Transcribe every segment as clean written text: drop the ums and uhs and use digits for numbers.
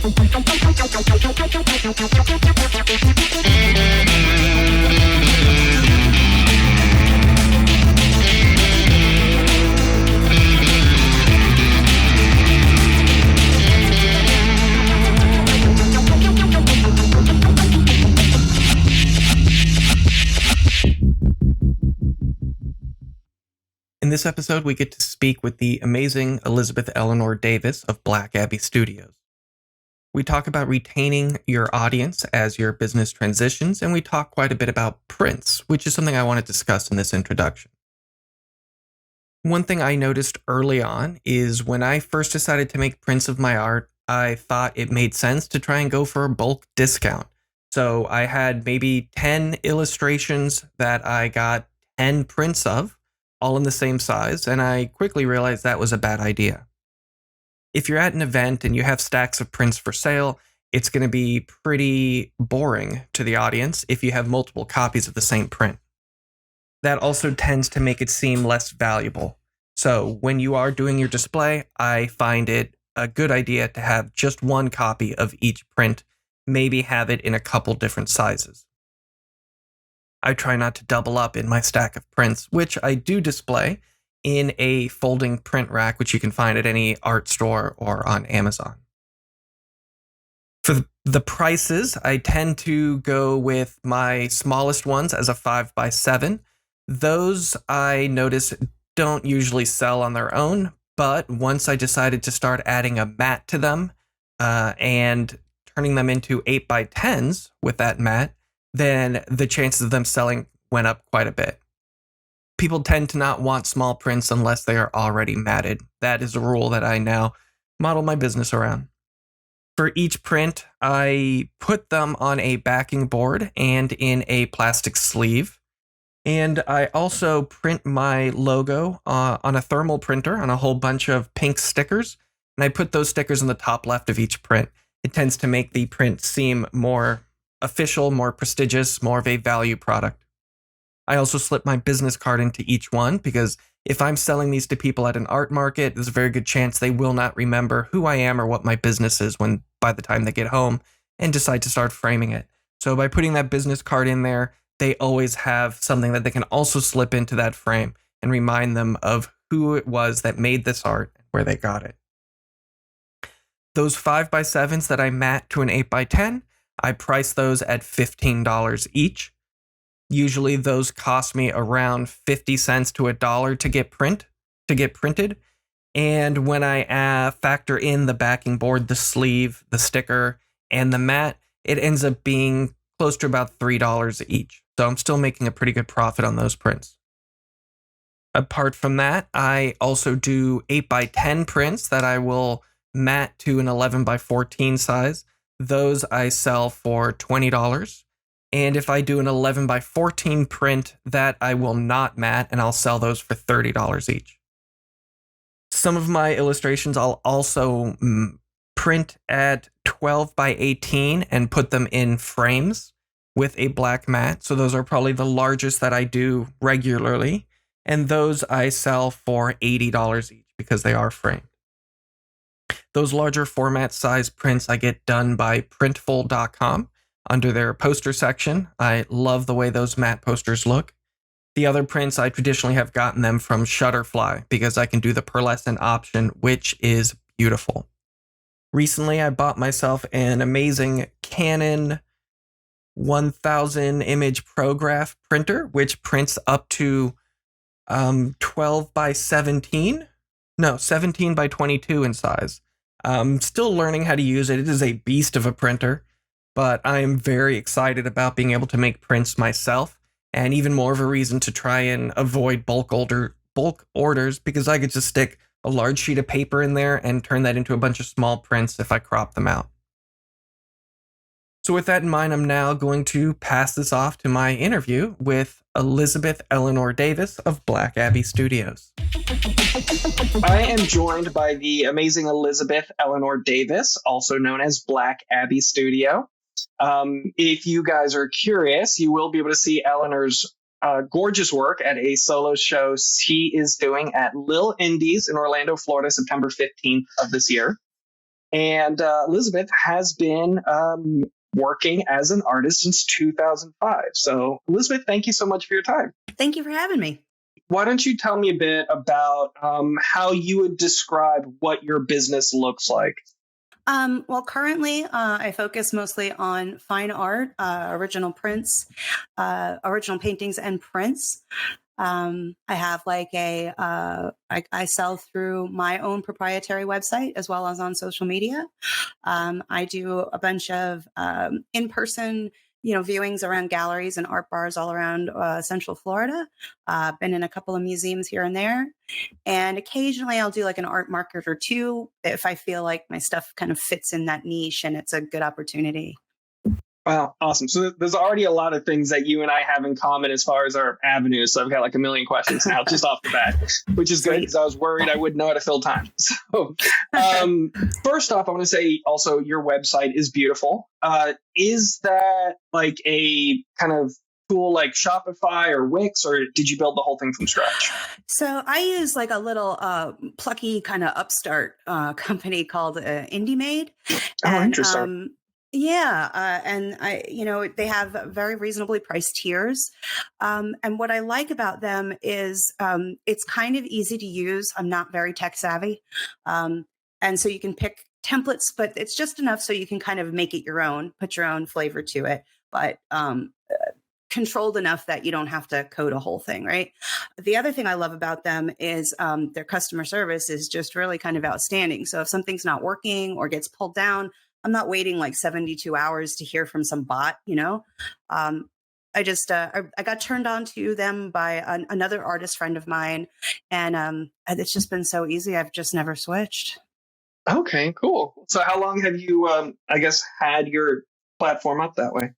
In this episode, we get to speak with the amazing Elizabeth Eleanor Davis of Black Abbey Studios. We talk about retaining your audience as your business transitions, and we talk quite a bit about prints, which is something I want to discuss in this introduction. One thing I noticed early on is when I first decided to make prints of my art, I thought it made sense to try and go for a bulk discount. So I had maybe 10 illustrations that I got 10 prints of, all in the same size, and I quickly realized that was a bad idea. If you're at an event and you have stacks of prints for sale, it's going to be pretty boring to the audience if you have multiple copies of the same print. That also tends to make it seem less valuable. So when you are doing your display, I find it a good idea to have just one copy of each print, maybe have it in a couple different sizes. I try not to double up in my stack of prints, which I do display in a folding print rack, which you can find at any art store or on Amazon. For the prices, I tend to go with my smallest ones as a 5x7. Those I notice don't usually sell on their own, but once I decided to start adding a mat to them and turning them into 8x10s with that mat, then the chances of them selling went up quite a bit. People tend to not want small prints unless they are already matted. That is a rule that I now model my business around. For each print, I put them on a backing board and in a plastic sleeve. And I also print my logo on a thermal printer on a whole bunch of pink stickers. And I put those stickers on the top left of each print. It tends to make the print seem more official, more prestigious, more of a value product. I also slip my business card into each one because if I'm selling these to people at an art market, there's a very good chance they will not remember who I am or what my business is by the time they get home and decide to start framing it. So by putting that business card in there, they always have something that they can also slip into that frame and remind them of who it was that made this art and where they got it. Those 5x7s that I mat to an 8x10, I price those at $15 each. Usually those cost me around 50 cents to $1 to get printed. And when I factor in the backing board, the sleeve, the sticker, and the mat, it ends up being close to about $3 each. So I'm still making a pretty good profit on those prints. Apart from that, I also do 8x10 prints that I will mat to an 11x14 size. Those I sell for $20. And if I do an 11x14 print, that I will not mat, and I'll sell those for $30 each. Some of my illustrations I'll also print at 12x18 and put them in frames with a black mat. So those are probably the largest that I do regularly. And those I sell for $80 each because they are framed. Those larger format size prints I get done by printful.com under their poster section. I love the way those matte posters look. The other prints, I traditionally have gotten them from Shutterfly because I can do the pearlescent option, which is beautiful. Recently, I bought myself an amazing Canon 1000 image Prograph printer, which prints up to 17 by 22 in size. Still learning how to use it. It is a beast of a printer, but I am very excited about being able to make prints myself, and even more of a reason to try and avoid bulk orders because I could just stick a large sheet of paper in there and turn that into a bunch of small prints if I crop them out. So with that in mind, I'm now going to pass this off to my interview with Elizabeth Eleanor Davis of Black Abbey Studios. I am joined by the amazing Elizabeth Eleanor Davis, also known as Black Abbey Studio. If you guys are curious, you will be able to see Eleanor's gorgeous work at a solo show she is doing at Lil Indies in Orlando, Florida, September 15th of this year. And Elizabeth has been working as an artist since 2005. So, Elizabeth, thank you so much for your time. Thank you for having me. Why don't you tell me a bit about how you would describe what your business looks like? Well, currently, I focus mostly on fine art, original prints, original paintings and prints. I have like I sell through my own proprietary website as well as on social media. I do a bunch of in-person, viewings around galleries and art bars all around Central Florida. Been in a couple of museums here and there. And occasionally I'll do like an art market or two if I feel like my stuff kind of fits in that niche and it's a good opportunity. Wow, awesome. So there's already a lot of things that you and I have in common as far as our avenues. So I've got like a million questions now just off the bat, which is good because I was worried I wouldn't know how to fill time. So first off, I want to say also your website is beautiful. Is that like a kind of tool like Shopify or Wix, or did you build the whole thing from scratch? So I use like a little plucky kind of upstart company called IndieMade. Oh, interesting. And they have very reasonably priced tiers. And what I like about them is it's kind of easy to use. I'm not very tech savvy. And so you can pick templates, but it's just enough so you can kind of make it your own, put your own flavor to it, but controlled enough that you don't have to code a whole thing, right? The other thing I love about them is their customer service is just really kind of outstanding. So if something's not working or gets pulled down, I'm not waiting like 72 hours to hear from some bot, I got turned on to them by another artist friend of mine, and it's just been so easy. I've just never switched. Okay, cool. So how long have you, had your platform up that way?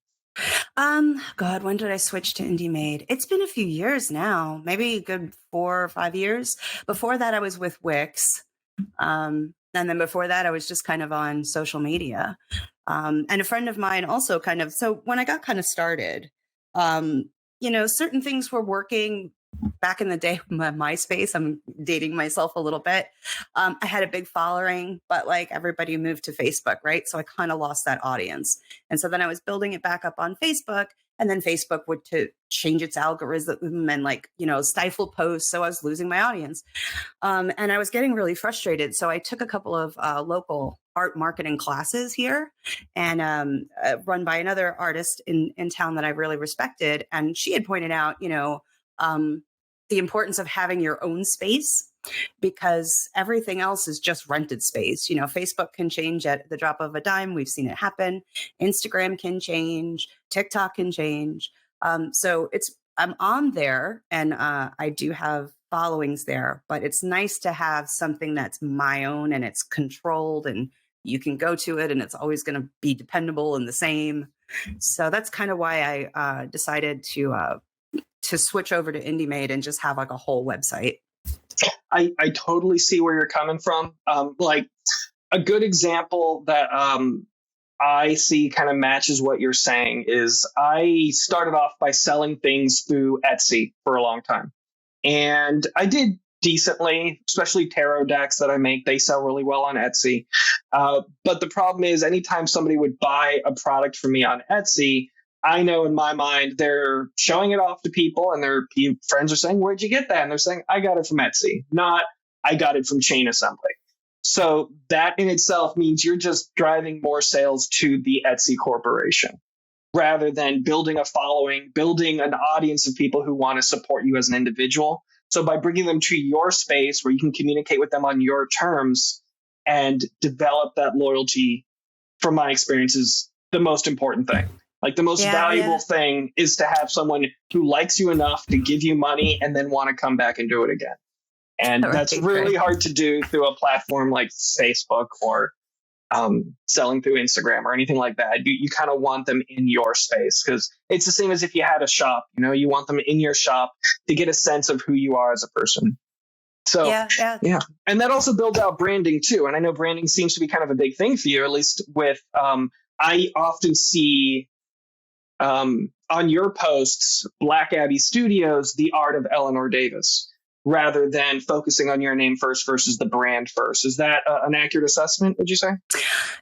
God, when did I switch to IndieMade? It's been a few years now, maybe a good 4 or 5 years. Before that, I was with Wix. And then before that, I was just kind of on social media. And a friend of mine also so when I got kind of started, certain things were working back in the day, MySpace. I'm dating myself a little bit. I had a big following, but like everybody moved to Facebook, right? So I kind of lost that audience. And so then I was building it back up on Facebook, and then Facebook would change its algorithm and stifle posts. So I was losing my audience. And I was getting really frustrated. So I took a couple of local art marketing classes here and run by another artist in town that I really respected. And she had pointed out, the importance of having your own space, because everything else is just rented space. Facebook can change at the drop of a dime. We've seen it happen. Instagram can change. TikTok can change. So I'm on there, and I do have followings there, but it's nice to have something that's my own and it's controlled and you can go to it and it's always going to be dependable and the same. So that's kind of why I decided to switch over to IndieMade and just have like a whole website. I totally see where you're coming from. Like a good example that I see kind of matches what you're saying is I started off by selling things through Etsy for a long time. And I did decently, especially tarot decks that I make. They sell really well on Etsy. But the problem is anytime somebody would buy a product from me on Etsy, I know in my mind they're showing it off to people and their friends are saying, "Where'd you get that?" And they're saying, "I got it from Etsy," not "I got it from Chain Assembly." So that in itself means you're just driving more sales to the Etsy corporation rather than building a following, building an audience of people who want to support you as an individual. So by bringing them to your space where you can communicate with them on your terms and develop that loyalty, from my experience, is the most important thing. Like the most valuable thing is to have someone who likes you enough to give you money and then want to come back and do it again. And that's really hard to do through a platform like Facebook or selling through Instagram or anything like that. You kind of want them in your space because it's the same as if you had a shop. You want them in your shop to get a sense of who you are as a person. So yeah. And that also builds out branding too. And I know branding seems to be kind of a big thing for you, at least with I often see on your posts, Black Abbey Studios, the art of Eleanor Davis, rather than focusing on your name first versus the brand first. Is that an accurate assessment, would you say?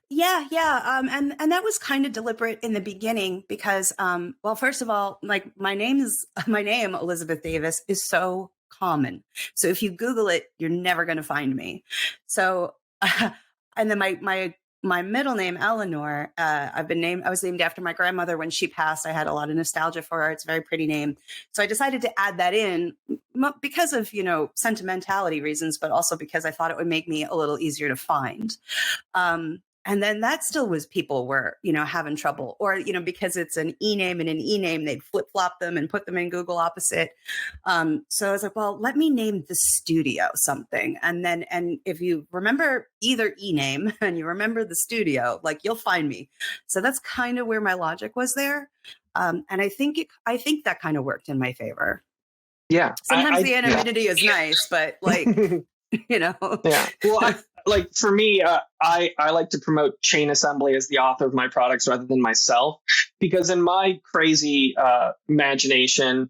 Yeah, yeah. And that was kind of deliberate in the beginning because, well, first of all, like my name, Elizabeth Davis, is so common. So if you Google it, you're never going to find me. So, and then my middle name, Eleanor, I was named after my grandmother when she passed. I had a lot of nostalgia for her. It's a very pretty name. So I decided to add that in because of, sentimentality reasons, but also because I thought it would make me a little easier to find. And then that still was people were, having trouble or, because it's an E name and an E name, they'd flip flop them and put them in Google opposite. So I was like, well, let me name the studio something. And if you remember either E name and you remember the studio, like you'll find me. So that's kind of where my logic was there. And I think that kind of worked in my favor. Yeah. Sometimes the anonymity is nice, but like, Yeah. Well, for me, I like to promote Chain Assembly as the author of my products rather than myself, because in my crazy imagination,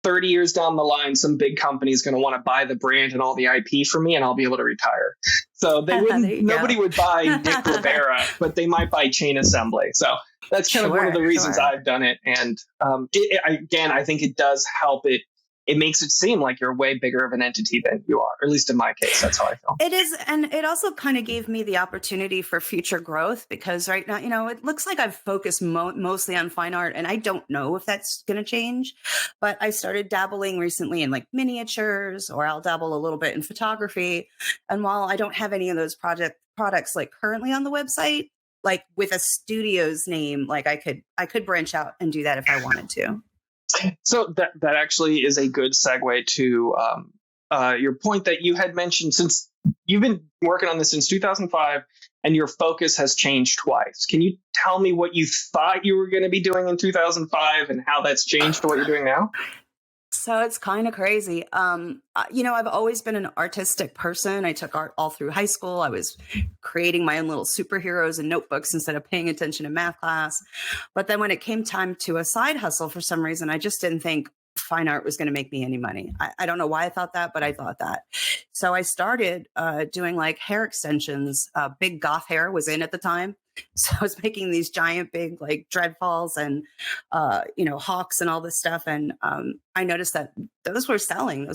30 years down the line, some big company is going to want to buy the brand and all the IP from me, and I'll be able to retire. So nobody would buy Nick Rivera, but they might buy Chain Assembly. So that's kind of one of the reasons I've done it. And I think it does help it. It makes it seem like you're way bigger of an entity than you are, or at least in my case, that's how I feel. It is. And it also kind of gave me the opportunity for future growth because right now, it looks like I've focused mostly on fine art and I don't know if that's going to change, but I started dabbling recently in like miniatures, or I'll dabble a little bit in photography. And while I don't have any of those products like currently on the website, like with a studio's name, like I could branch out and do that if I wanted to. So that actually is a good segue to your point that you had mentioned, since you've been working on this since 2005 and your focus has changed twice. Can you tell me what you thought you were going to be doing in 2005 and how that's changed to what you're doing now? So it's kind of crazy. I've always been an artistic person. I took art all through high school. I was creating my own little superheroes and notebooks instead of paying attention in math class. But then when it came time to a side hustle, for some reason, I just didn't think fine art was going to make me any money. I don't know why I thought that, but I thought that. So I started doing like hair extensions. Big goth hair was in at the time. So I was making these giant, big, like dreadfalls and, hawks and all this stuff. And I noticed that those were selling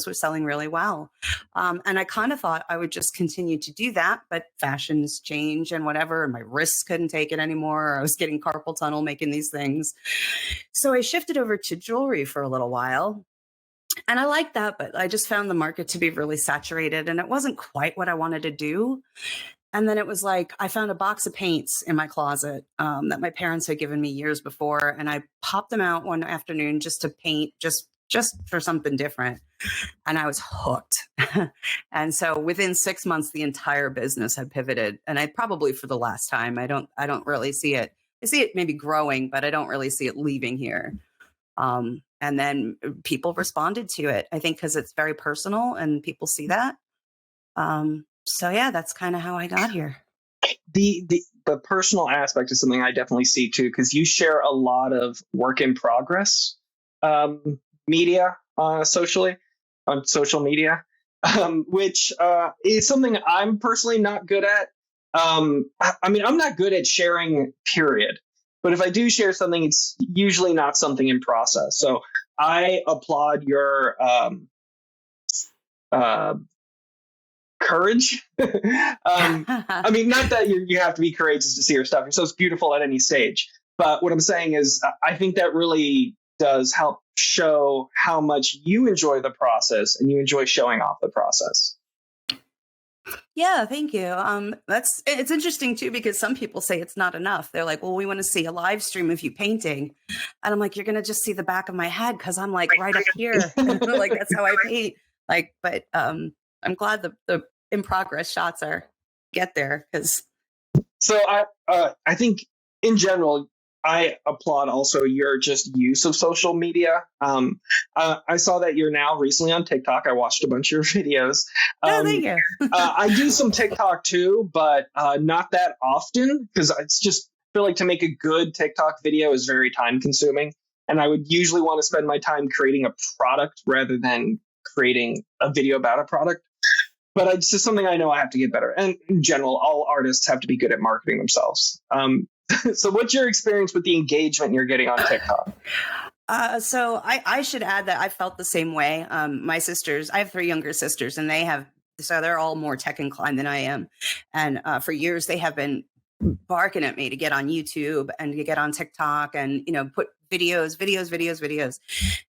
really well. And I kind of thought I would just continue to do that, but fashions change and whatever. And my wrists couldn't take it anymore. I was getting carpal tunnel making these things. So I shifted over to jewelry for a little while. And I liked that, but I just found the market to be really saturated and it wasn't quite what I wanted to do. And then it was like, I found a box of paints in my closet that my parents had given me years before. And I popped them out one afternoon just to paint, just for something different. And I was hooked. And so within 6 months, the entire business had pivoted. And I probably for the last time, I don't really see it. I see it maybe growing, but I don't really see it leaving here. And then people responded to it, I think, because it's very personal and people see that. So yeah, that's kind of how I got here. The personal aspect is something I definitely see too, because you share a lot of work in progress media on social media, which is something I'm personally not good at. I'm not good at sharing, period. But if I do share something, it's usually not something in process. So I applaud your courage. Not that you have to be courageous to see your stuff. You're so beautiful at any stage. But what I'm saying is, I think that really does help show how much you enjoy the process and you enjoy showing off the process. Yeah, thank you. It's interesting too, because some people say it's not enough. They're like, well, we want to see a live stream of you painting. And I'm like, you're going to just see the back of my head because I'm like right up here. Like, that's how I paint. Like, but I'm glad the in progress shots get there. So I think in general, I applaud also your just use of social media. I saw that you're now recently on TikTok. I watched a bunch of your videos. Thank you. I do some TikTok too, but not that often because it's just feel like to make a good TikTok video is very time consuming. And I would usually want to spend my time creating a product rather than creating a video about a product. But it's just something I know I have to get better. And in general, all artists have to be good at marketing themselves. So what's your experience with the engagement you're getting on TikTok? So I should add that I felt the same way. My sisters, I have 3 younger sisters, and they're all more tech inclined than I am. And for years, they have been barking at me to get on YouTube and to get on TikTok and, put videos.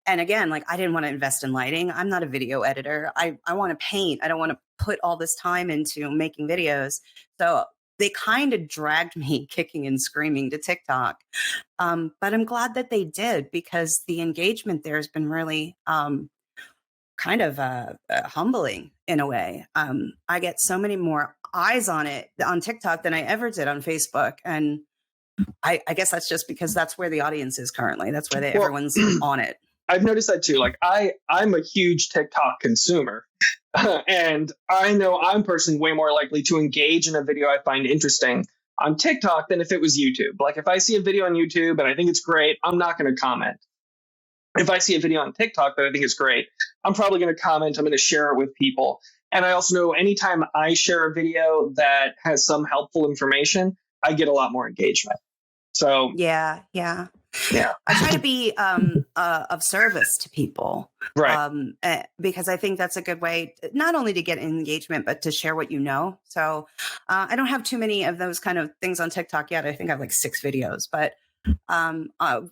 And again, like, I didn't want to invest in lighting. I'm not a video editor. I want to paint. I don't want to put all this time into making videos. So they kind of dragged me kicking and screaming to TikTok. But I'm glad that they did, because the engagement there has been really kind of humbling in a way. I get so many more eyes on it on TikTok than I ever did on Facebook. And I guess that's just because that's where the audience is currently. That's where everyone's on it. I've noticed that too. Like I'm a huge TikTok consumer, and I know I'm personally way more likely to engage in a video I find interesting on TikTok than if it was YouTube. Like if I see a video on YouTube and I think it's great, I'm not going to comment. If I see a video on TikTok that I think is great, I'm probably going to comment. I'm going to share it with people. And I also know anytime I share a video that has some helpful information, I get a lot more engagement. So yeah. I try to be of service to people, right? Because I think that's a good way not only to get engagement, but to share what you know. So I don't have too many of those kind of things on TikTok yet. I think I have like 6 videos, but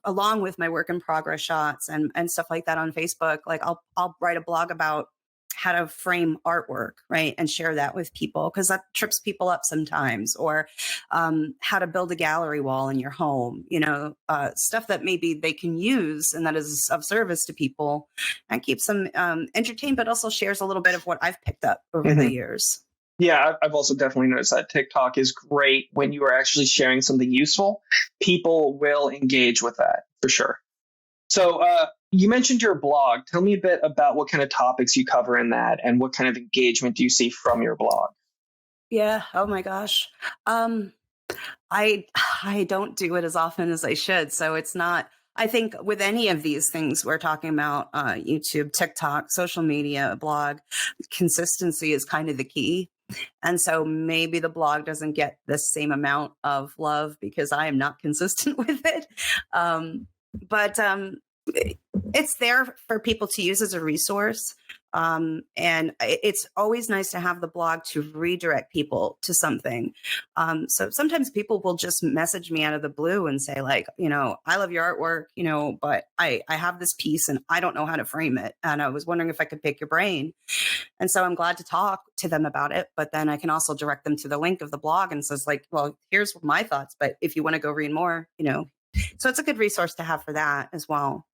along with my work in progress shots and stuff like that on Facebook, like I'll write a blog about how to frame artwork, right, and share that with people, because that trips people up sometimes, or how to build a gallery wall in your home, stuff that maybe they can use and that is of service to people and keeps them entertained, but also shares a little bit of what I've picked up over the years. Yeah, I've also definitely noticed that TikTok is great when you are actually sharing something useful. People will engage with that for sure. So you mentioned your blog. Tell me a bit about what kind of topics you cover in that and what kind of engagement do you see from your blog? Yeah. Oh my gosh. I don't do it as often as I should. So it's not, I think with any of these things we're talking about, YouTube, TikTok, social media, blog, consistency is kind of the key. And so maybe the blog doesn't get the same amount of love because I am not consistent with it. But it's there for people to use as a resource. And it's always nice to have the blog to redirect people to something. So sometimes people will just message me out of the blue and say like, I love your artwork, but I have this piece and I don't know how to frame it. And I was wondering if I could pick your brain. And so I'm glad to talk to them about it. But then I can also direct them to the link of the blog and says like, well, here's my thoughts. But if you want to go read more, so it's a good resource to have for that as well.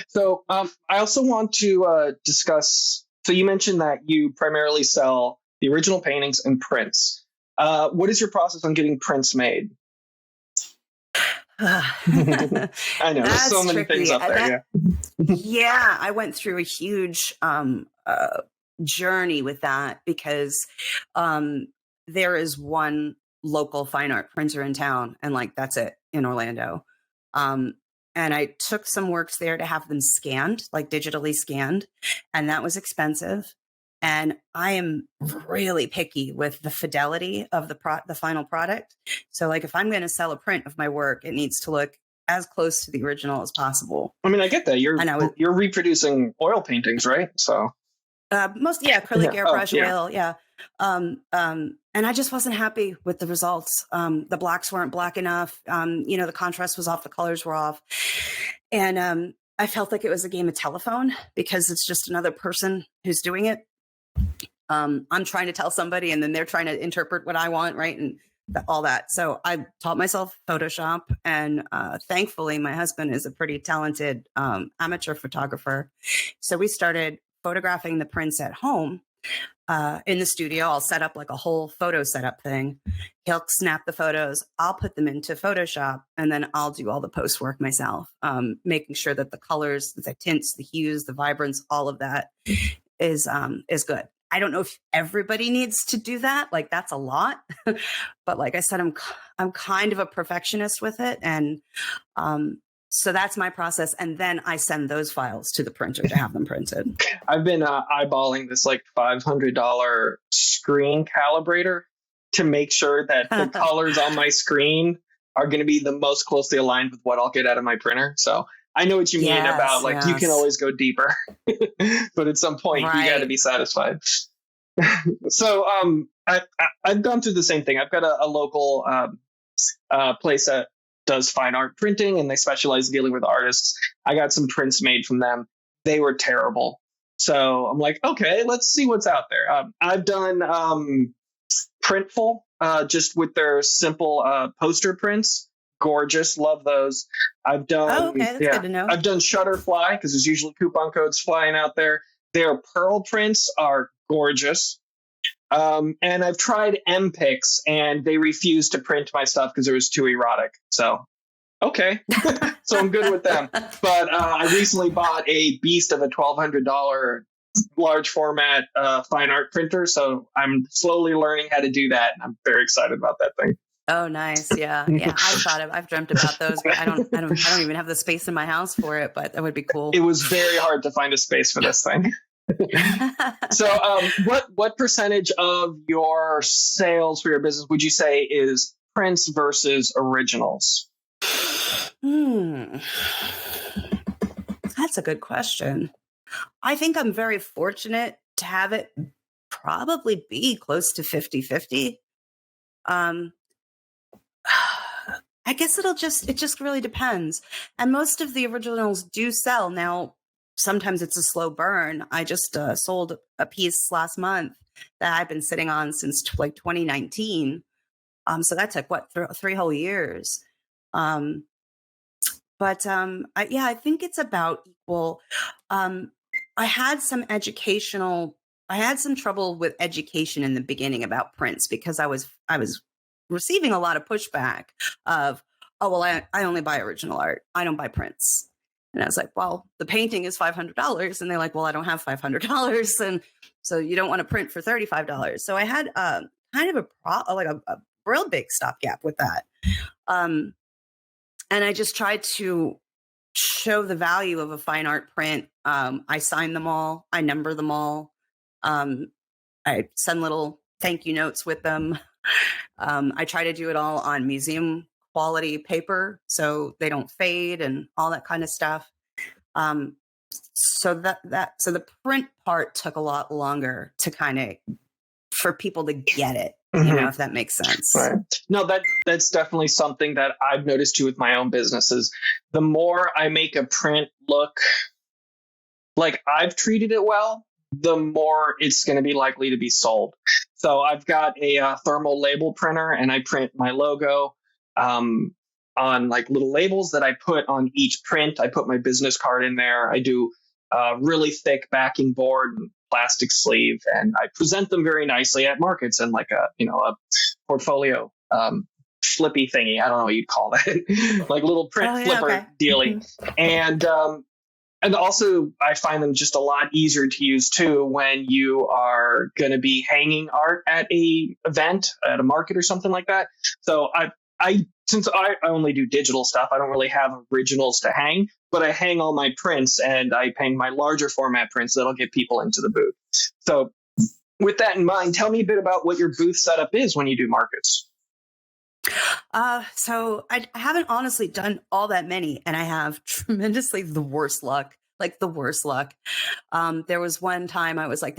So I also want to discuss, so you mentioned that you primarily sell the original paintings and prints. What is your process on getting prints made? I know, there's so many things up there. Yeah, I went through a huge journey with that because there is one local fine art printer in town, and like that's it in Orlando. And I took some works there to have them scanned, like digitally scanned, and that was expensive. And I am really picky with the fidelity of the final product. So like if I'm going to sell a print of my work, it needs to look as close to the original as possible. I mean, I get that. You're reproducing oil paintings, right? So acrylic airbrush oil. Yeah. And I just wasn't happy with the results. The blacks weren't black enough. The contrast was off, the colors were off. And I felt like it was a game of telephone because it's just another person who's doing it. I'm trying to tell somebody and then they're trying to interpret what I want, right? And all that. So I taught myself Photoshop, and thankfully my husband is a pretty talented amateur photographer. So we started photographing the prints at home. In the studio, I'll set up like a whole photo setup thing. He'll snap the photos. I'll put them into Photoshop, and then I'll do all the post work myself, making sure that the colors, the tints, the hues, the vibrance, all of that is good. I don't know if everybody needs to do that. Like that's a lot, but like I said, I'm kind of a perfectionist with it, and So that's my process. And then I send those files to the printer to have them printed. I've been eyeballing this like $500 screen calibrator to make sure that the colors on my screen are going to be the most closely aligned with what I'll get out of my printer. So I know what you mean about like you can always go deeper, but at some point you got to be satisfied. So I've gone through the same thing. I've got a local place that does fine art printing, and they specialize in dealing with artists. I got some prints made from them. They were terrible. So I'm like, okay, let's see what's out there. I've done Printful, just with their simple poster prints. Gorgeous, love those. I've done, that's good to know. I've done Shutterfly because there's usually coupon codes flying out there. Their pearl prints are gorgeous. And I've tried MPix, and they refused to print my stuff because it was too erotic. So, okay, so I'm good with them. But I recently bought a beast of a $1,200 large format fine art printer. So I'm slowly learning how to do that, and I'm very excited about that thing. Oh, nice. Yeah. I've dreamt about those, but I don't even have the space in my house for it, but that would be cool. It was very hard to find a space for this thing. So what percentage of your sales for your business would you say is prints versus originals? That's a good question. I think I'm very fortunate to have it probably be close to 50-50. I guess it just really depends. And most of the originals do sell. Now, sometimes it's a slow burn. I just sold a piece last month that I've been sitting on since like 2019. So that took three whole years. I think it's about equal. I had some trouble with education in the beginning about prints because I was receiving a lot of pushback of, oh, well, I only buy original art. I don't buy prints. And I was like, well, the painting is $500. And they're like, well, I don't have $500. And so you don't want to print for $35. So I had kind of a real big stopgap with that. And I just tried to show the value of a fine art print. I sign them all. I number them all. I send little thank you notes with them. I try to do it all on museum quality paper so they don't fade and all that kind of stuff. So the print part took a lot longer to for people to get it, if that makes sense. Right. No, that's definitely something that I've noticed too with my own businesses. The more I make a print look like I've treated it well, the more it's going to be likely to be sold. So I've got a thermal label printer, and I print my logo on like little labels that I put on each print. I put my business card in there. I do really thick backing board and plastic sleeve, and I present them very nicely at markets and like a portfolio flippy thingy. I don't know what you'd call that, like little print flipper dealy. And also, I find them just a lot easier to use, too, when you are going to be hanging art at a event, at a market or something like that. So since I only do digital stuff, I don't really have originals to hang, but I hang all my prints, and I hang my larger format prints that'll get people into the booth. So with that in mind, tell me a bit about what your booth setup is when you do markets. So I haven't honestly done all that many, and I have tremendously the worst luck. There was one time I was like,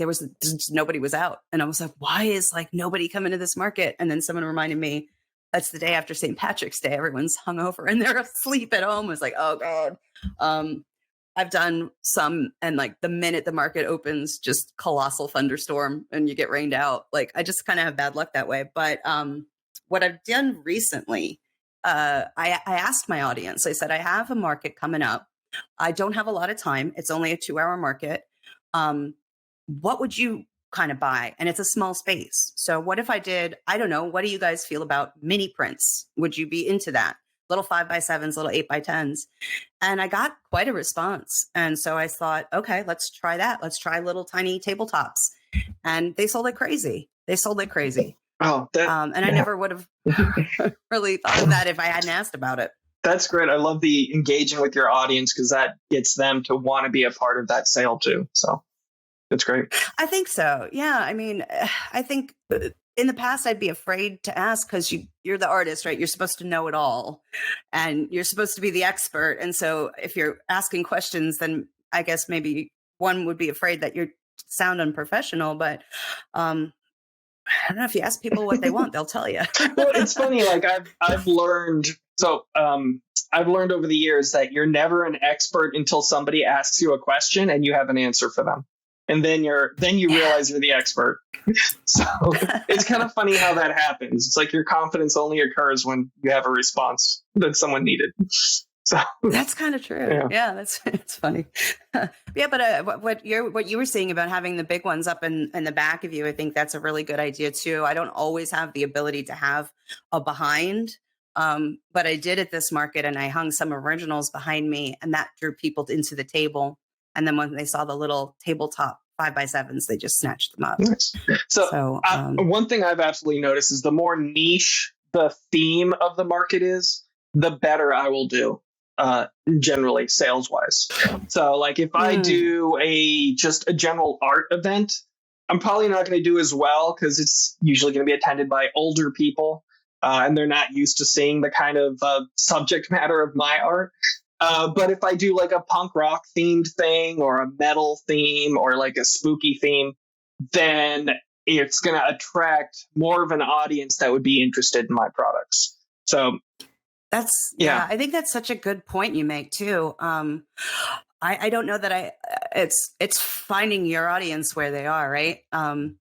nobody was out, and I was like, why is like nobody coming to this market? And then someone reminded me, that's the day after St. Patrick's Day. Everyone's hungover and they're asleep at home. I was like, oh God. I've done some, and like the minute the market opens, just colossal thunderstorm and you get rained out. Like I just kind of have bad luck that way. But what I've done recently, I asked my audience, I said, I have a market coming up. I don't have a lot of time. It's only a 2-hour market. What would you kind of buy? And it's a small space. So what if I did, I don't know, what do you guys feel about mini prints? Would you be into that? Little 5x7s, little 8x10s. And I got quite a response. And so I thought, okay, let's try that. Let's try little tiny tabletops. And they sold like crazy. Oh, and I never would have really thought of that if I hadn't asked about it. That's great. I love the engaging with your audience because that gets them to want to be a part of that sale too. So that's great. I think so. Yeah. I mean, I think in the past I'd be afraid to ask because you're the artist, right? You're supposed to know it all and you're supposed to be the expert. And so if you're asking questions, then I guess maybe one would be afraid that you sound unprofessional. But I don't know, if you ask people what they want, they'll tell you. Well, it's funny. Like I've learned. So I've learned over the years that you're never an expert until somebody asks you a question and you have an answer for them. And then you realize you're the expert. So it's kind of funny how that happens. It's like your confidence only occurs when you have a response that someone needed. So that's kind of true. Yeah, it's funny. Yeah, but what you were saying about having the big ones up in the back of you, I think that's a really good idea too. I don't always have the ability to have a behind, but I did at this market, and I hung some originals behind me, and that drew people into the table. And then when they saw the little tabletop 5x7s, they just snatched them up. Nice. So one thing I've absolutely noticed is the more niche the theme of the market is, the better I will do, generally sales wise. So like if I do just a general art event, I'm probably not going to do as well because it's usually going to be attended by older people, and they're not used to seeing the kind of subject matter of my art. But if I do like a punk rock themed thing or a metal theme or like a spooky theme, then it's going to attract more of an audience that would be interested in my products. So I think that's such a good point you make too. I don't know that it's finding your audience where they are, right? And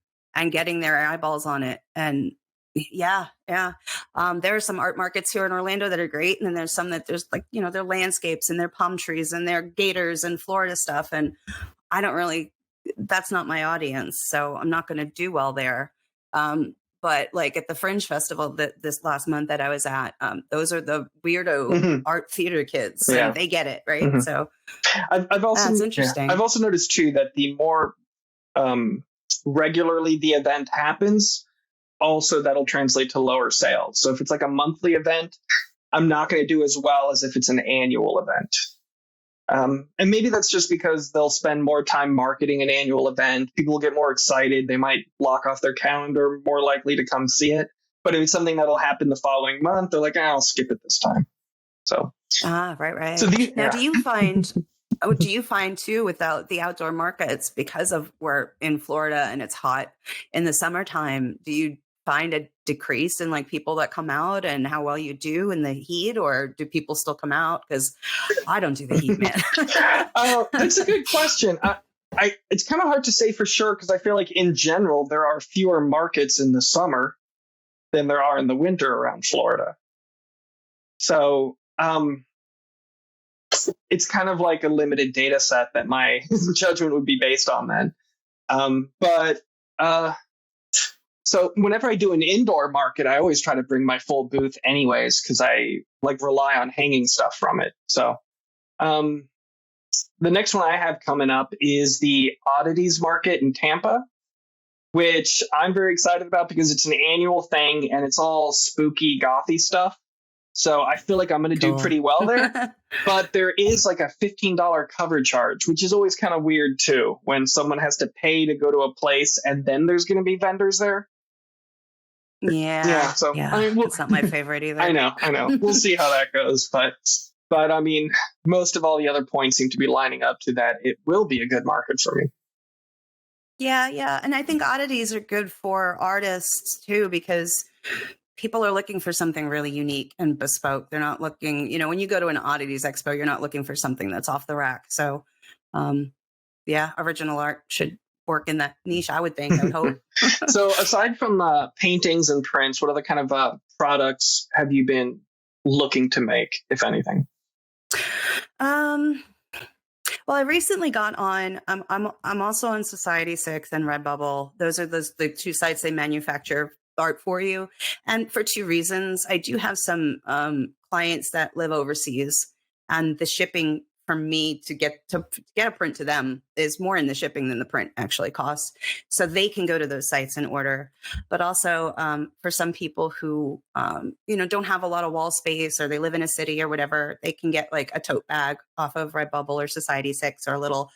getting their eyeballs on it. And yeah. There are some art markets here in Orlando that are great. And then there's some that there's like, they're landscapes and they're palm trees and they're gators and Florida stuff. And that's not my audience. So I'm not going to do well there. But like at the Fringe Festival this last month that I was at, those are the weirdo art theater kids. And they get it. Right. Mm-hmm. So I've also, that's interesting. Yeah. I've also noticed too, that the more regularly the event happens, also that'll translate to lower sales. So if it's like a monthly event, I'm not going to do as well as if it's an annual event. And maybe that's just because they'll spend more time marketing an annual event. People will get more excited. They might block off their calendar, more likely to come see it. But if it's something that'll happen the following month, they're like, I'll skip it this time. So right. So now, do you find too, without the outdoor markets, because of we're in Florida and it's hot in the summertime, do you find a decrease in like people that come out and how well you do in the heat, or do people still come out? Because I don't do the heat, man. That's a good question. It's kind of hard to say for sure because I feel like in general there are fewer markets in the summer than there are in the winter around Florida. So it's kind of like a limited data set that my judgment would be based on then. So whenever I do an indoor market, I always try to bring my full booth anyways, because I like rely on hanging stuff from it. So the next one I have coming up is the Oddities Market in Tampa, which I'm very excited about because it's an annual thing and it's all spooky, gothy stuff. So I feel like I'm going to do pretty well there. But there is like a $15 cover charge, which is always kind of weird too, when someone has to pay to go to a place and then there's going to be vendors there. Yeah. So I mean, it's not my favorite either. I know. We'll see how that goes. But I mean, most of all the other points seem to be lining up to that. It will be a good market for me. Yeah. And I think oddities are good for artists too, because people are looking for something really unique and bespoke. They're not looking, when you go to an oddities expo, you're not looking for something that's off the rack. So, original art should work in that niche, I would think. I would hope. So aside from paintings and prints, what other kind of products have you been looking to make, if anything? Well, I recently got on. I'm also on Society6 and Redbubble. Those are the two sites they manufacture art for you, and for two reasons. I do have some clients that live overseas, and the shipping for me to get a print to them is more in the shipping than the print actually costs. So they can go to those sites and order. But also for some people who, don't have a lot of wall space, or they live in a city or whatever, they can get like a tote bag off of Redbubble or Society6, or a little,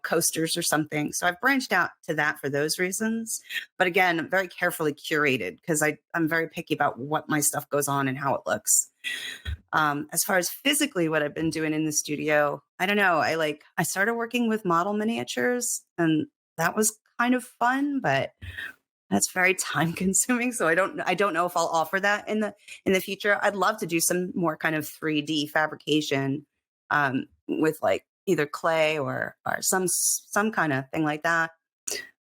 coasters or something. So I've branched out to that for those reasons. But again, very carefully curated, because I'm very picky about what my stuff goes on and how it looks. As far as physically what I've been doing in the studio, I don't know. I started working with model miniatures, and that was kind of fun, but that's very time consuming. So I don't know if I'll offer that in the future. I'd love to do some more kind of 3D fabrication with like either clay or some kind of thing like that.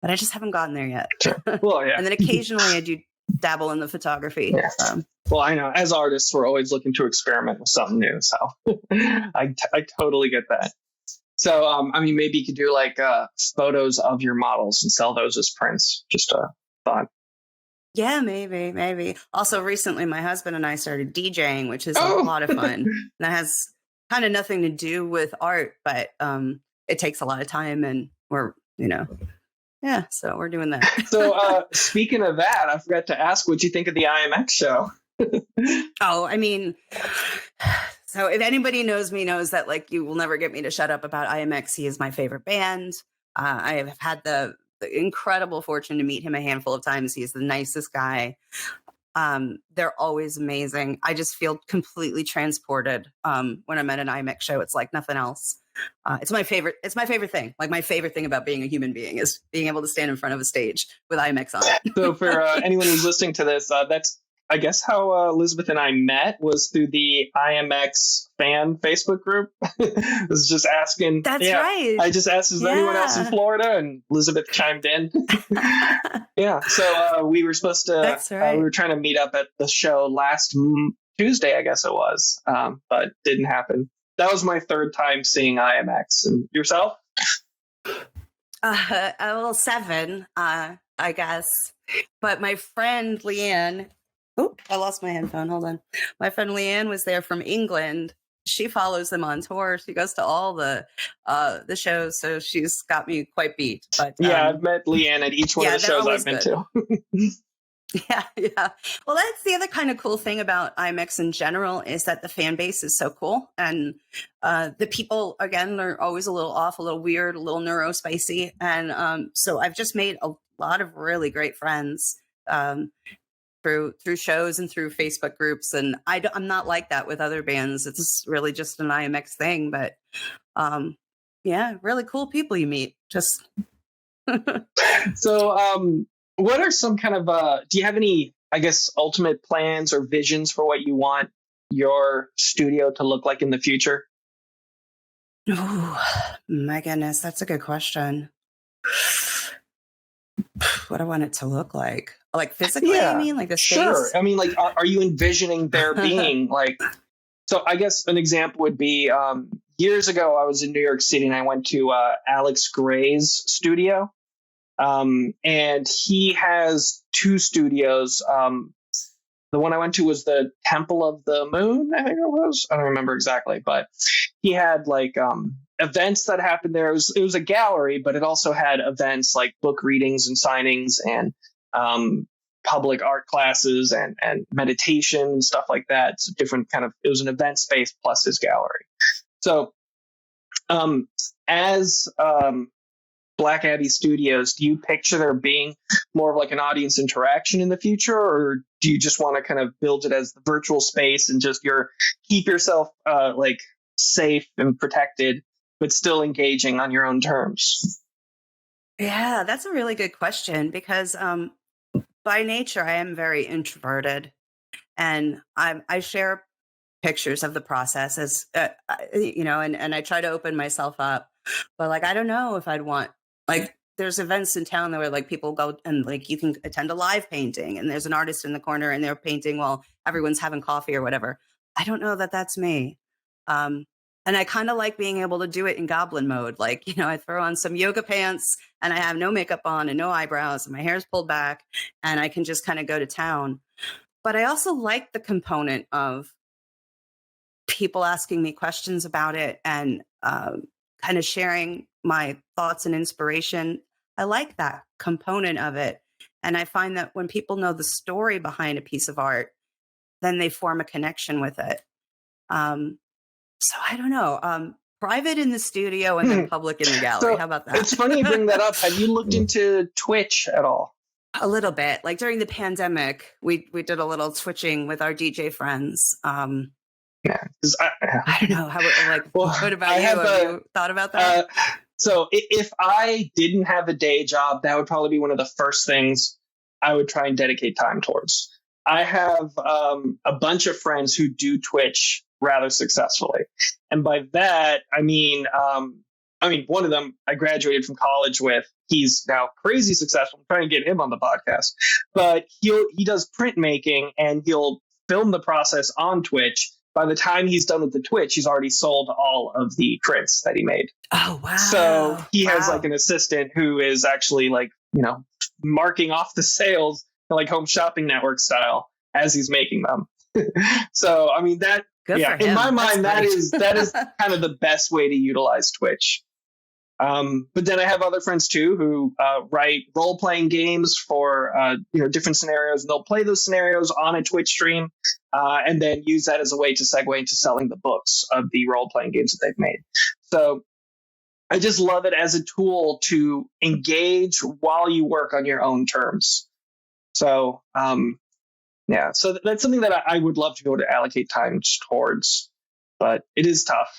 But I just haven't gotten there yet. Sure. Well, yeah. And then occasionally I do dabble in the photography. Yeah. Well, I know as artists, we're always looking to experiment with something new. So I totally get that. So, maybe you could do like photos of your models and sell those as prints. Just a thought. Yeah, maybe. Also, recently, my husband and I started DJing, which is a lot of fun. That has kind of nothing to do with art, but it takes a lot of time, and we're, so we're doing that. So, speaking of that, I forgot to ask what you think of the IMX show. So if anybody knows me knows that like you will never get me to shut up about IMX. He is my favorite band. I have had the incredible fortune to meet him a handful of times. He's the nicest guy. They're always amazing. I just feel completely transported when I'm at an IMX show. It's like nothing else. It's my favorite thing. Like my favorite thing about being a human being is being able to stand in front of a stage with IMX on it. So for anyone who's listening to this, that's I guess how Elizabeth and I met was through the IMX fan Facebook group. I was just asking. That's right. I just asked, is there anyone else in Florida? And Elizabeth chimed in. Yeah. So we were supposed to, That's right. We were trying to meet up at the show last Tuesday, I guess it was, but didn't happen. That was my third time seeing IMX. And yourself? Well, 7, I guess. But my friend Leanne, I lost my headphone. Hold on. My friend Leanne was there from England. She follows them on tour. She goes to all the shows, so she's got me quite beat. But yeah, I've met Leanne at each one of the shows I've been to. Yeah. Well, that's the other kind of cool thing about IMX in general is that the fan base is so cool, and the people again are always a little off, a little weird, a little neurospicy, and so I've just made a lot of really great friends. Through shows and through Facebook groups. And I'm not like that with other bands. It's really just an IMX thing, but really cool people you meet. Just So what are some kind of do you have any, I guess, ultimate plans or visions for what you want your studio to look like in the future? Oh my goodness, that's a good question. What I want it to look like physically, I mean, like the space? Sure. I mean, like, are you envisioning there being like, so I guess an example would be years ago, I was in New York City and I went to Alex Gray's studio. And he has 2 studios. The one I went to was the Temple of the Moon, I think it was. I don't remember exactly, but he had like events that happened there. It was a gallery, but it also had events like book readings and signings and public art classes and meditation and stuff like that. It's a different kind of, it was an event space plus his gallery. So as Black Abbey Studios, do you picture there being more of like an audience interaction in the future, or do you just want to kind of build it as the virtual space and just keep yourself like safe and protected, but still engaging on your own terms? Yeah, that's a really good question because by nature I am very introverted, and I share pictures of the process as and I try to open myself up, but like I don't know if I'd want, like, there's events in town where like people go and like you can attend a live painting and there's an artist in the corner and they're painting while everyone's having coffee or whatever. I don't know that that's me. And I kind of like being able to do it in goblin mode. Like, I throw on some yoga pants and I have no makeup on and no eyebrows and my hair's pulled back and I can just kind of go to town. But I also like the component of people asking me questions about it and kind of sharing my thoughts and inspiration. I like that component of it. And I find that when people know the story behind a piece of art, then they form a connection with it. So I don't know. Private in the studio and then public in the gallery. So How about that? it's funny you bring that up. Have you looked into Twitch at all? A little bit. Like during the pandemic, we did a little switching with our DJ friends. Yeah, I don't know how. Like, well, what about you? Have you thought about that? So if I didn't have a day job, that would probably be one of the first things I would try and dedicate time towards. I have a bunch of friends who do Twitch rather successfully, and by that I mean one of them I graduated from college with. He's now crazy successful. I'm trying to get him on the podcast, but he does printmaking and he'll film the process on Twitch. By the time he's done with the Twitch, he's already sold all of the prints that he made. Oh, wow. So he has like an assistant who is actually like, marking off the sales like Home Shopping Network style as he's making them. So, I mean, that, Good yeah, for him. in my mind, that great. is kind of the best way to utilize Twitch. But then I have other friends too who write role-playing games for different scenarios, and they'll play those scenarios on a Twitch stream, and then use that as a way to segue into selling the books of the role-playing games that they've made. So I just love it as a tool to engage while you work on your own terms. So so that's something that I would love to be able to allocate time towards, but it is tough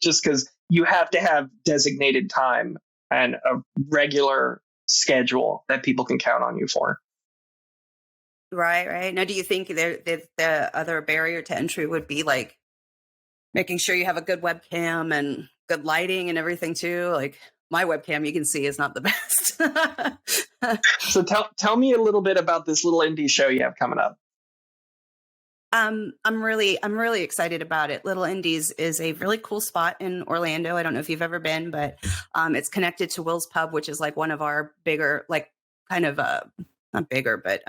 just because you have to have designated time and a regular schedule that people can count on you for. Right. Now, do you think the other barrier to entry would be like making sure you have a good webcam and good lighting and everything too? Like my webcam, you can see, is not the best. So tell me a little bit about this little indie show you have coming up. I'm really excited about it. Little Indies is a really cool spot in Orlando. I don't know if you've ever been, but it's connected to Will's Pub, which is like one of our bigger, like kind of not bigger, but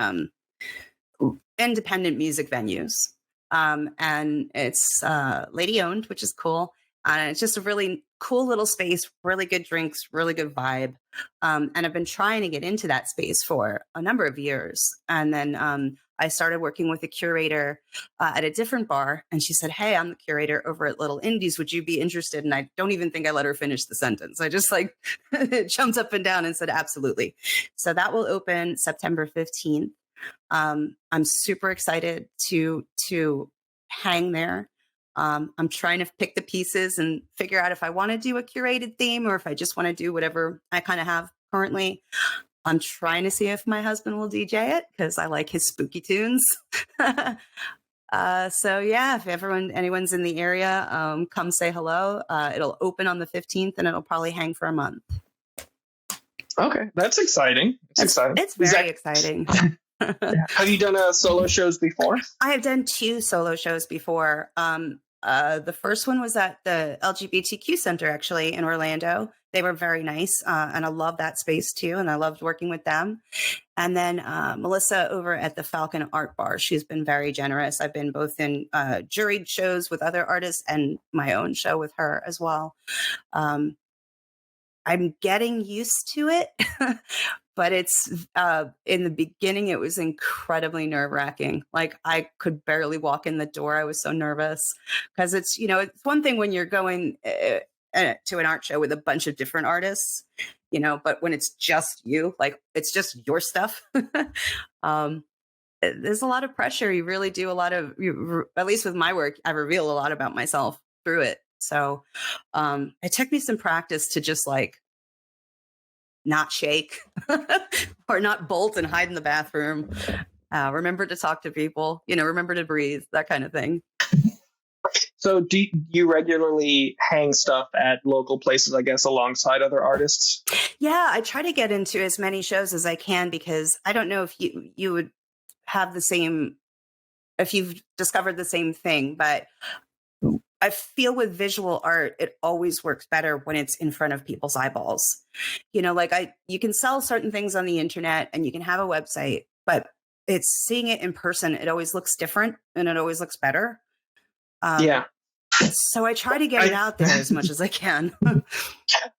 independent music venues. And it's lady owned, which is cool. And it's just a really cool little space, really good drinks, really good vibe. And I've been trying to get into that space for a number of years. And then I started working with a curator at a different bar. And she said, "Hey, I'm the curator over at Little Indies. Would you be interested?" And I don't even think I let her finish the sentence. I just like jumped up and down and said, "Absolutely." So that will open September 15th. I'm super excited to hang there. I'm trying to pick the pieces and figure out if I want to do a curated theme or if I just want to do whatever I kind of have currently. I'm trying to see if my husband will DJ it because I like his spooky tunes. So yeah, if anyone's in the area, come say hello. It'll open on the 15th and it'll probably hang for a month. Okay, that's exciting. It's very exciting. Have you done solo shows before? I have done 2 solo shows before. The first one was at the LGBTQ Center, actually, in Orlando. They were very nice, and I love that space, too, and I loved working with them. And then Melissa over at the Falcon Art Bar, she's been very generous. I've been both in juried shows with other artists and my own show with her as well. I'm getting used to it, but it's in the beginning, it was incredibly nerve-wracking. Like I could barely walk in the door. I was so nervous because it's one thing when you're going to an art show with a bunch of different artists, but when it's just you, like it's just your stuff. There's a lot of pressure. You really do a lot of, at least with my work, I reveal a lot about myself through it. So it took me some practice to just like not shake or not bolt and hide in the bathroom. Remember to talk to people, remember to breathe, that kind of thing. So do you regularly hang stuff at local places, I guess, alongside other artists? Yeah, I try to get into as many shows as I can because I don't know if you would have the same, if you've discovered the same thing, but I feel with visual art, it always works better when it's in front of people's eyeballs. You can sell certain things on the internet and you can have a website, but it's seeing it in person. It always looks different and it always looks better. Yeah. So I try to get it out there as much as I can.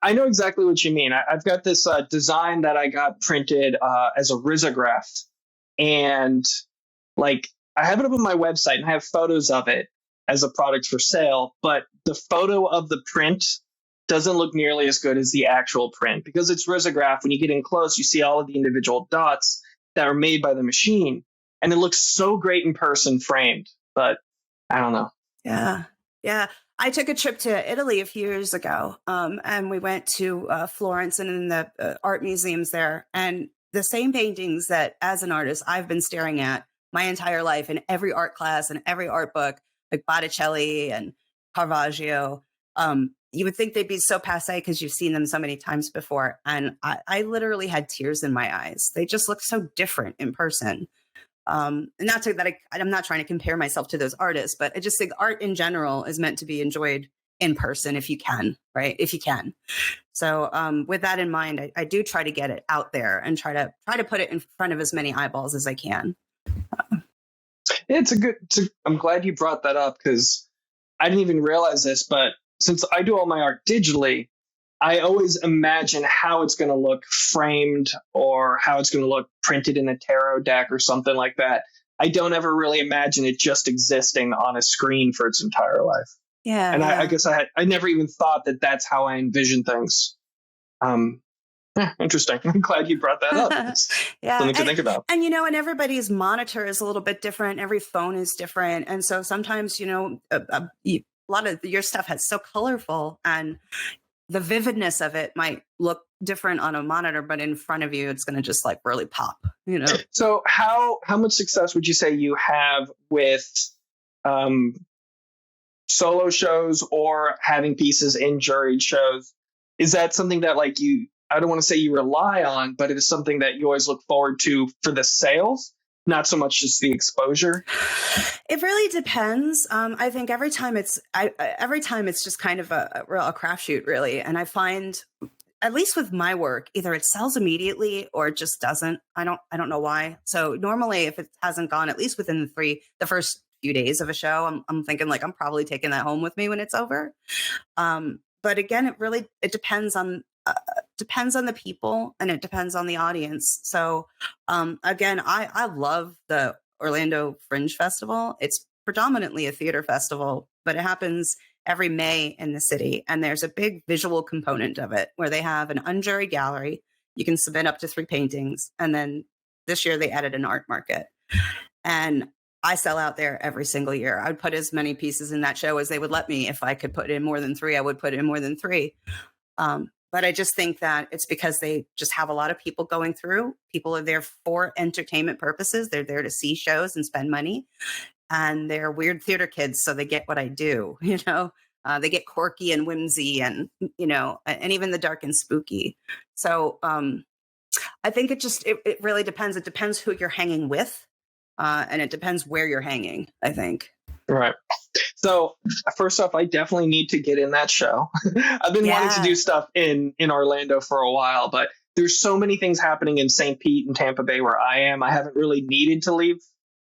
I know exactly what you mean. I've got this design that I got printed as a risograph, and like I have it up on my website and I have photos of it as a product for sale, but the photo of the print doesn't look nearly as good as the actual print because it's risograph. When you get in close, you see all of the individual dots that are made by the machine, and it looks so great in person framed, but I don't know. Yeah. Yeah. I took a trip to Italy a few years ago, and we went to Florence and in the art museums there. And the same paintings that, as an artist, I've been staring at my entire life in every art class and every art book, like Botticelli and Caravaggio. You would think they'd be so passé because you've seen them so many times before. And I literally had tears in my eyes. They just look so different in person. Not to that I'm not trying to compare myself to those artists, but I just think art in general is meant to be enjoyed in person if you can, right? If you can. So with that in mind, I do try to get it out there and try to put it in front of as many eyeballs as I can. I'm glad you brought that up because I didn't even realize this, but since I do all my art digitally, I always imagine how it's going to look framed or how it's going to look printed in a tarot deck or something like that. I don't ever really imagine it just existing on a screen for its entire life. Yeah. And yeah. I guess I never even thought that that's how I envision things. Interesting. I'm glad you brought that up. It's something to think about. And, and everybody's monitor is a little bit different. Every phone is different. And so sometimes, a lot of your stuff is so colorful and the vividness of it might look different on a monitor, but in front of you, it's going to just like really pop, So how much success would you say you have with solo shows or having pieces in juried shows? Is that something that I don't want to say you rely on, but it is something that you always look forward to for the sales, not so much just the exposure? It really depends. I think every time it's just kind of a crapshoot, really. And I find, at least with my work, either it sells immediately or it just doesn't. I don't know why. So normally, if it hasn't gone at least within the first few days of a show, I'm thinking I'm probably taking that home with me when it's over. But again, it depends on the people and it depends on the audience. So again, I love the Orlando Fringe Festival. It's predominantly a theater festival, but it happens every May in the city. And there's a big visual component of it where they have an unjuried gallery. You can submit up to 3 paintings. And then this year they added an art market. And I sell out there every single year. I would put as many pieces in that show as they would let me. If I could put in more than 3, I would put in more than 3. But I just think that it's because they just have a lot of people going through. People are there for entertainment purposes. They're there to see shows and spend money. And they're weird theater kids, so they get what I do, They get quirky and whimsy and, and even the dark and spooky. So I think it really depends. It depends who you're hanging with. And it depends where you're hanging, I think. Right. So first off, I definitely need to get in that show. I've been wanting to do stuff in Orlando for a while, but there's so many things happening in St. Pete and Tampa Bay where I am. I haven't really needed to leave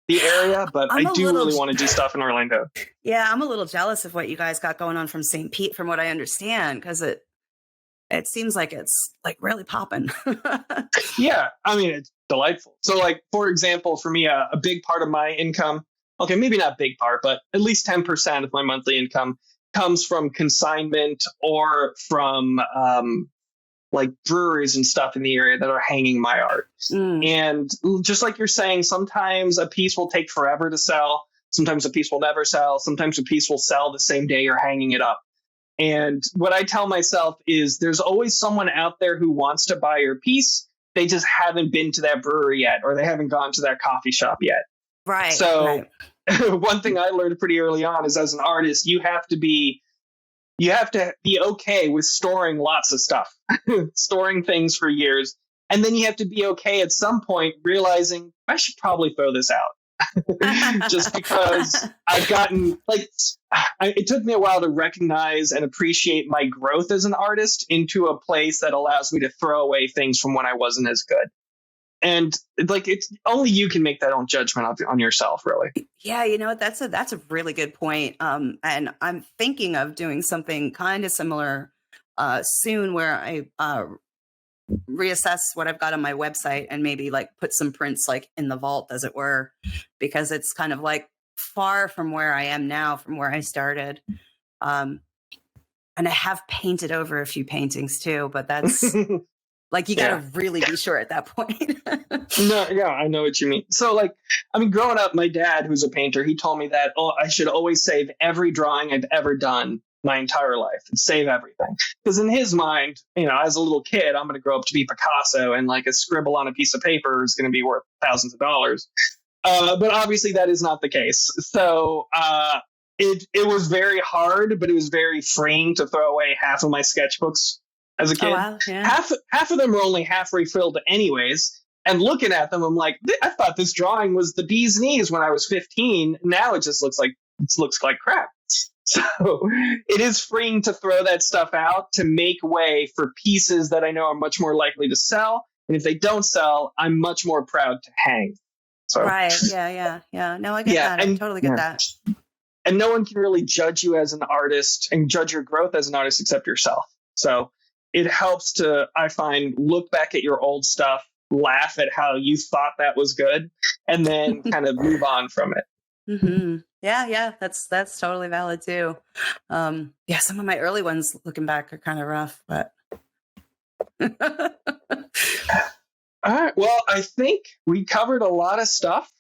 the area, but I do really want to do stuff in Orlando. Yeah, I'm a little jealous of what you guys got going on from St. Pete, from what I understand, because it seems like it's really popping. Yeah, I mean, it's delightful. So for example, for me, a big part of my income, okay, maybe not big part, but at least 10% of my monthly income comes from consignment or from breweries and stuff in the area that are hanging my art. And just like you're saying, sometimes a piece will take forever to sell. Sometimes a piece will never sell. Sometimes a piece will sell the same day you're hanging it up. And what I tell myself is there's always someone out there who wants to buy your piece. They just haven't been to that brewery yet, or they haven't gone to that coffee shop yet. Right. So one thing I learned pretty early on is, as an artist, you have to be okay with storing lots of stuff, storing things for years. And then you have to be okay at some point realizing I should probably throw this out. Just because I've gotten it took me a while to recognize and appreciate my growth as an artist into a place that allows me to throw away things from when I wasn't as good. And like, it's only you can make that own judgment on yourself, really. Yeah, you know what? That's a really good point. And I'm thinking of doing something kind of similar soon, where I reassess what I've got on my website and maybe like put some prints like in the vault, as it were, because it's kind of like far from where I am now, from where I started. And I have painted over a few paintings too, but that's like, you got to really be sure at that point. No, yeah, I know what you mean. So like, I mean, growing up, my dad, who's a painter, he told me that, I should always save every drawing I've ever done my entire life and save everything. Because in his mind, you know, as a little kid, I'm going to grow up to be Picasso, and like a scribble on a piece of paper is going to be worth thousands of dollars. But obviously that is not the case. So it was very hard, but it was very freeing to throw away half of my sketchbooks as a kid. Oh, wow. Yeah. Half of them were only half refilled anyways. And looking at them, I'm like, I thought this drawing was the bee's knees when I was 15. Now it just looks like crap. So it is freeing to throw that stuff out to make way for pieces that I know are much more likely to sell. And if they don't sell, I'm much more proud to hang. So, right. Yeah. No, I get that. I totally get that. And no one can really judge you as an artist and judge your growth as an artist except yourself. So it helps to, I find, look back at your old stuff, laugh at how you thought that was good, and then kind of move on from it. Mm-hmm. Yeah, that's totally valid too. Some of my early ones looking back are kind of rough, but all right. Well, I think we covered a lot of stuff.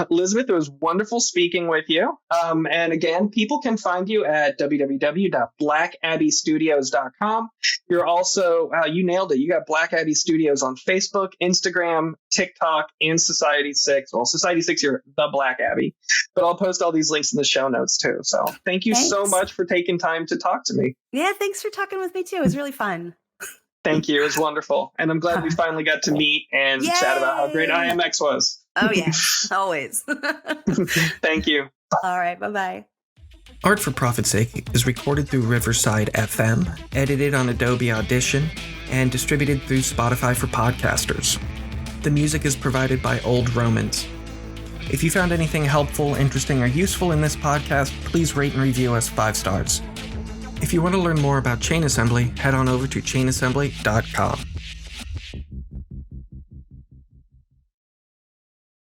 Elizabeth, it was wonderful speaking with you. And again, people can find you at www.blackabbeystudios.com. You're also, you nailed it. You got Black Abbey Studios on Facebook, Instagram, TikTok, and Society6. Well, Society6, you're the Black Abbey. But I'll post all these links in the show notes too. So thank you so much for taking time to talk to me. Yeah, thanks for talking with me too. It was really fun. Thank you. It was wonderful. And I'm glad we finally got to meet and chat about how great IMX was. Oh, yeah. Always. Thank you. All right. Bye-bye. Art for Profit's Sake is recorded through Riverside FM, edited on Adobe Audition, and distributed through Spotify for podcasters. The music is provided by Old Romans. If you found anything helpful, interesting, or useful in this podcast, please rate and review us 5 stars. If you want to learn more about chain assembly, head on over to chainassembly.com.